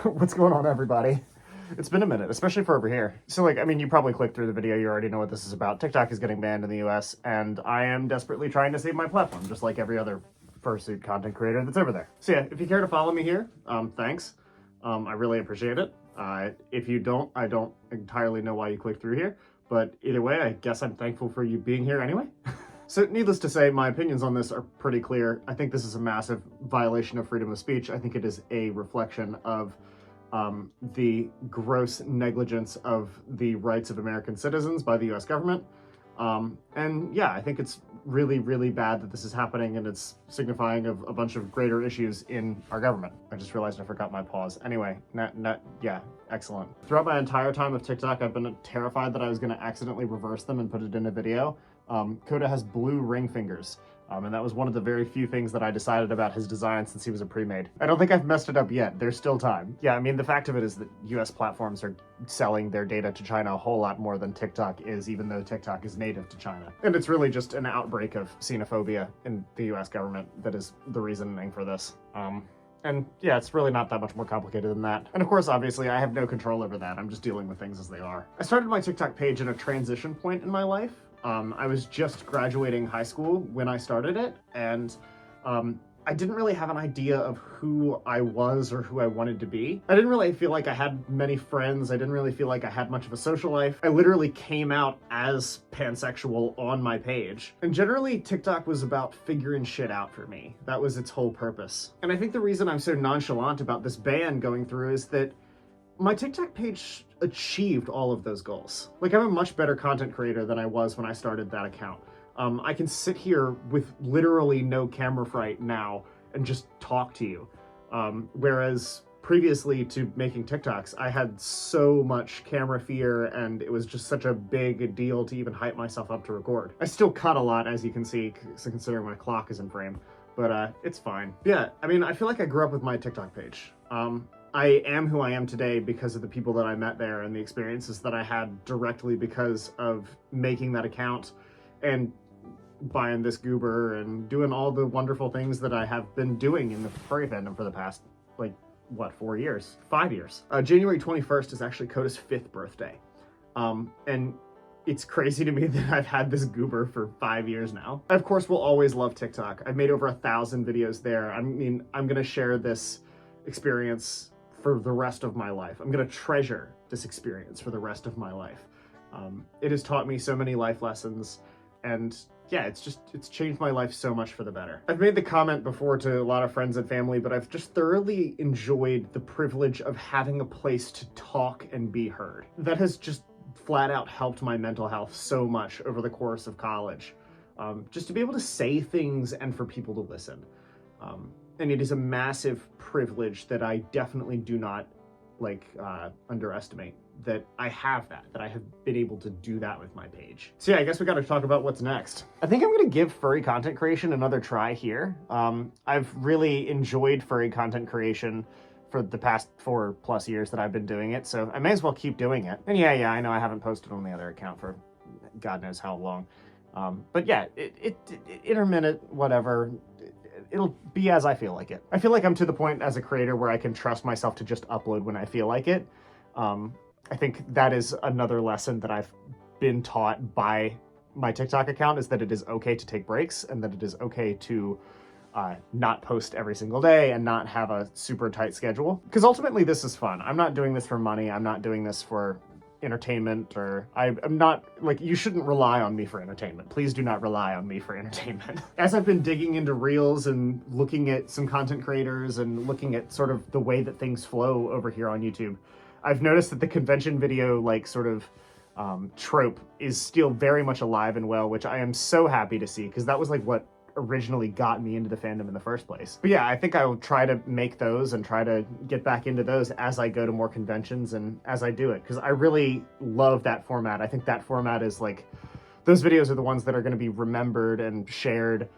What's going on, everybody? It's been a minute, especially for over here. So, like, I mean, you probably clicked through the video, you already know what this is about. TikTok is getting banned in the US, and I am desperately trying to save my platform, just like every other fursuit content creator that's over there. So yeah, if you care to follow me here, thanks. I really appreciate it. If you don't, I don't entirely know why you clicked through here, but either way, I guess I'm thankful for you being here anyway. So needless to say, my opinions on this are pretty clear. I think this is a massive violation of freedom of speech. I think it is a reflection of the gross negligence of the rights of American citizens by the US government. And yeah, I think it's really, really bad that this is happening, and it's signifying of a bunch of greater issues in our government. I just realized I forgot my pause. Anyway, yeah, excellent. Throughout my entire time of TikTok, I've been terrified that I was going to accidentally reverse them and put it in a video. Coda has blue ring fingers, and that was one of the very few things that I decided about his design since he was a pre-made. I don't think I've messed it up yet. There's still time. Yeah, I mean, the fact of it is that US platforms are selling their data to China a whole lot more than TikTok is, even though TikTok is native to China. And it's really just an outbreak of xenophobia in the US government that is the reasoning for this. And yeah, it's really not that much more complicated than that. And of course, obviously, I have no control over that. I'm just dealing with things as they are. I started my TikTok page in a transition point in my life. I was just graduating high school when I started it, and I didn't really have an idea of who I was or who I wanted to be. I didn't really feel like I had many friends. I didn't really feel like I had much of a social life. I literally came out as pansexual on my page. And generally, TikTok was about figuring shit out for me. That was its whole purpose. And I think the reason I'm so nonchalant about this ban going through is that my TikTok page achieved all of those goals. Like, I'm a much better content creator than I was when I started that account. I can sit here with literally no camera fright now and just talk to you. Whereas previously to making TikToks, I had so much camera fear, and it was just such a big deal to even hype myself up to record. I still cut a lot, as you can see, considering my clock is in frame, but it's fine. Yeah, I mean, I feel like I grew up with my TikTok page. I am who I am today because of the people that I met there and the experiences that I had directly because of making that account and buying this goober and doing all the wonderful things that I have been doing in the furry fandom for the past, like, what, 4 years? 5 years. January 21st is actually Coda's 5th birthday. And it's crazy to me that I've had this goober for 5 years now. I, of course, will always love TikTok. I've made over 1,000 videos there. I mean, I'm gonna share this experience for the rest of my life. I'm gonna treasure this experience for the rest of my life. It has taught me so many life lessons, and yeah, it's changed my life so much for the better. I've made the comment before to a lot of friends and family, but I've just thoroughly enjoyed the privilege of having a place to talk and be heard. That has just flat out helped my mental health so much over the course of college. Just to be able to say things and for people to listen. And it is a massive privilege that I definitely do not, underestimate. That I have that I have been able to do that with my page. So yeah, I guess we gotta talk about what's next. I think I'm gonna give furry content creation another try here. I've really enjoyed furry content creation for the past 4+ years that I've been doing it, so I may as well keep doing it. And yeah, I know I haven't posted on the other account for God knows how long. But yeah, intermittent, whatever. It'll be as I feel like it. I feel like I'm to the point as a creator where I can trust myself to just upload when I feel like it. I think that is another lesson that I've been taught by my TikTok account, is that it is okay to take breaks, and that it is okay to not post every single day and not have a super tight schedule. Because ultimately this is fun. I'm not doing this for money. I'm not doing this for entertainment, or I'm not, like, you shouldn't rely on me for entertainment. Please do not rely on me for entertainment. As I've been digging into Reels and looking at some content creators and looking at sort of the way that things flow over here on YouTube, I've noticed that the convention video, trope is still very much alive and well, which I am so happy to see, because that was like what originally got me into the fandom in the first place. But yeah, I think I will try to make those and try to get back into those as I go to more conventions and as I do it, because I really love that format. I think that format is like, those videos are the ones that are going to be remembered and shared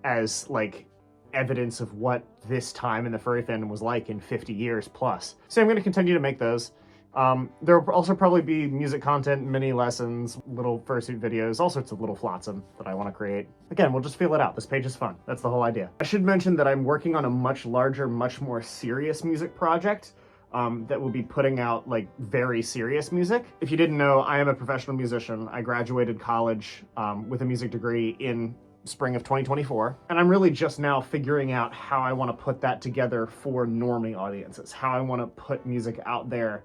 as like evidence of what this time in the furry fandom was like in 50 years plus. So I'm going to continue to make those. There will also probably be music content, mini lessons, little fursuit videos, all sorts of little flotsam that I want to create. Again, we'll just feel it out. This page is fun. That's the whole idea. I should mention that I'm working on a much larger, much more serious music project. that will be putting out like very serious music. If you didn't know, I am a professional musician. I graduated college with a music degree in spring of 2024. And I'm really just now figuring out how I want to put that together for normie audiences, how I want to put music out there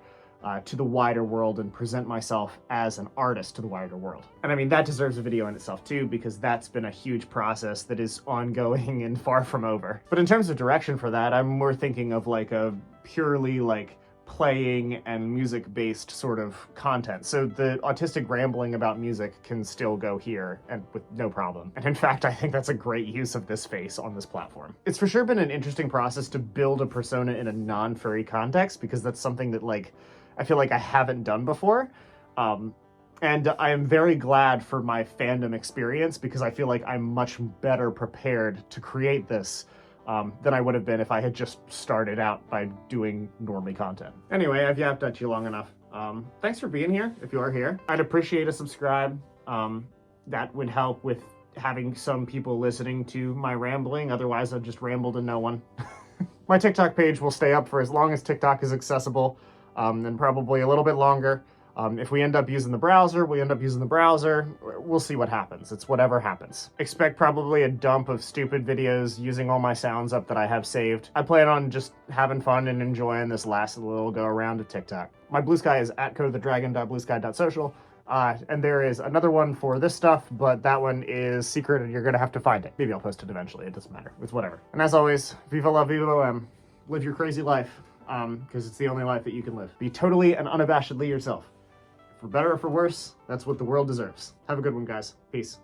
to the wider world and present myself as an artist to the wider world. And I mean, that deserves a video in itself too, because that's been a huge process that is ongoing and far from over. But in terms of direction for that, I'm more thinking of like a purely like playing and music-based sort of content. So the autistic rambling about music can still go here and with no problem. And in fact, I think that's a great use of this face on this platform. It's for sure been an interesting process to build a persona in a non-furry context, because that's something that like I feel like I haven't done before. And I am very glad for my fandom experience, because I feel like I'm much better prepared to create this than I would have been if I had just started out by doing normie content. Anyway, I've yapped at you long enough. Thanks for being here, if you are here. I'd appreciate a subscribe. That would help with having some people listening to my rambling. Otherwise, I'd just ramble to no one. My TikTok page will stay up for as long as TikTok is accessible, and probably a little bit longer. If we end up using the browser, we end up using the browser. We'll see what happens. It's whatever happens. Expect probably a dump of stupid videos using all my sounds up that I have saved. I plan on just having fun and enjoying this last little go around of TikTok. My Blue Sky is at codeofthedragon.bluesky.social. And there is another one for this stuff, but that one is secret and you're gonna have to find it. Maybe I'll post it eventually. It doesn't matter. It's whatever. And as always, viva la viva live your crazy life, because it's the only life that you can live. Be totally and unabashedly yourself. For better or for worse, that's what the world deserves. Have a good one, guys. Peace.